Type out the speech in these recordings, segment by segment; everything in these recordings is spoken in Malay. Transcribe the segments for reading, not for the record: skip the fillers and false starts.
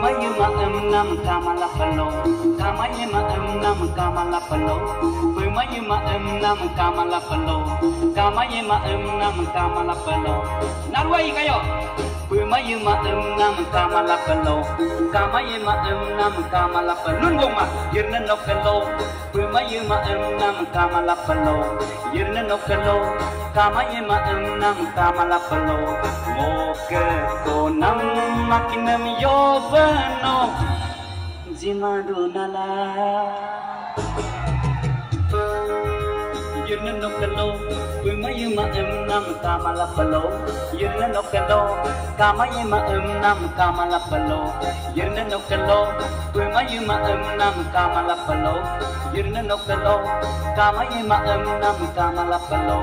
Kamaya nam kamala palo, kamaya nam kamala palo, pemaya nam kamala palo, kamaya nam kamala palo. Narwai kayo. Pemaya nam kamala palo, kamaya nam kamala palo. Nun goma, yerna no palo. Pemaya nam kamala palo, yerna no palo, kamaya nam kamala palo. Moke ko nam makinam yobano, jimadu nala. Yerna no palo, pemaya nam kamala palo, yerna no palo, kamaya nam kamala palo, yerna no palo, pemaya nam kamala palo, yerna no palo, kamaya nam kamala palo.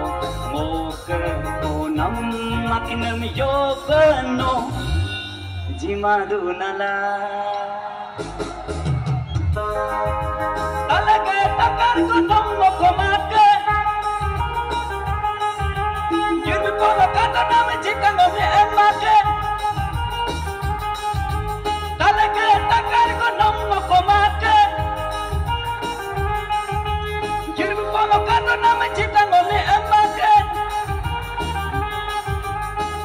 Moke ko nam makinam yobano, jimadu nala. Talaga takar ko nang mokomake. Yun ko kata namin chikang kami emake. Talaga takar ko nang mokomake. Yun ko kata namin chikang kami emake.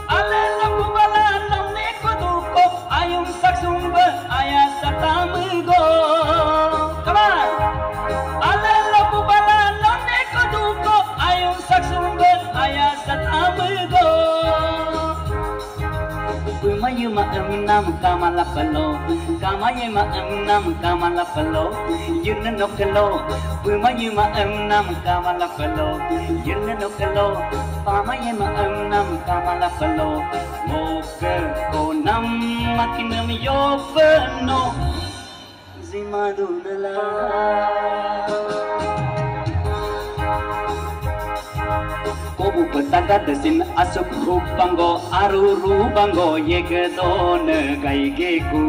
Alala ko bala nang nikoduko ayong saksumba ayas sa tamugo. Come on! Alala ko bala nang nikoduko ayong saksumba ayas sa tamugo. Pemaya nam kamala palo, kamaya nam kamala palo, yerna no palo. Pemaya nam kamala palo, yerna no palo, pamaya nam kamala palo. Moke ko nam makinam yobano, jimadu nala. Kobu petaga desin asuk rupango aru rubango yegedon gaigeku.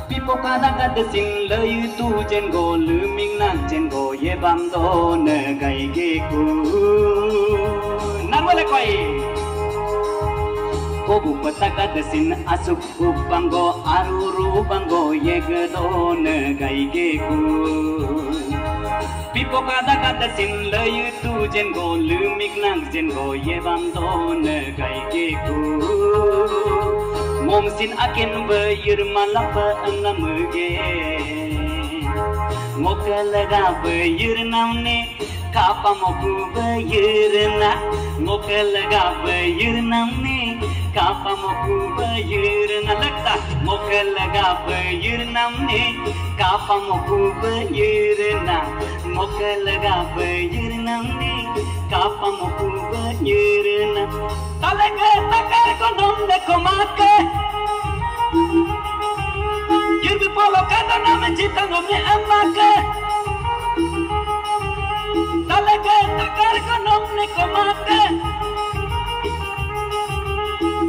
Pipo kadaga desin layu tu jengo luming nang jengo yebam don gaigeku. Namole koi. Kobu petaga desin asuk rupango aru rubango yegedon gaigeku. Pipo kata sin layu tu jengo lumik nang jengo yebam don gaigeku. Momsin aken bayir malapa namuge. Mokalaga bayir namne kapa moku bayir na. Mokalaga bayir namne kapa moku bayir na lagta. Mokalaga bayir namne kapa moku bayir na. Mokalaga bayir namne kapa moku bayir na. Talaga takar ko nung nakumake. Yurbi polo kata namin chitang umi amake. Talaga takar ko nung nakumake.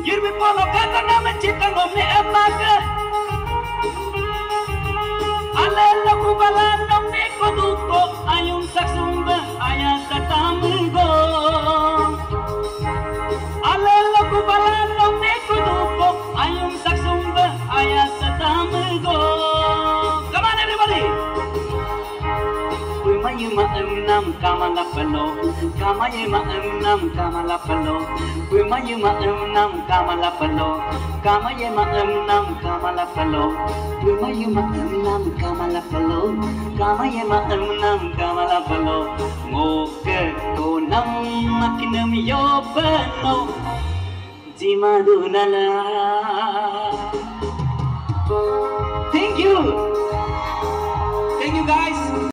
Yurbi polo kata namin chitang umi amake. Alala ko bala nung nikoduko ayong saksumba ayas sa tamugo. Alala ko bala nung nikoduko ayong saksumba ayas sa tamugo. Come on everybody! Pemaya nam kamala palo, kamaya nam kamala palo, pemaya nam kamala palo, kamaya nam kamala palo, pemaya nam kamala palo, kamaya nam kamala palo. Moke ko nam makinam yobano, jimadu nala.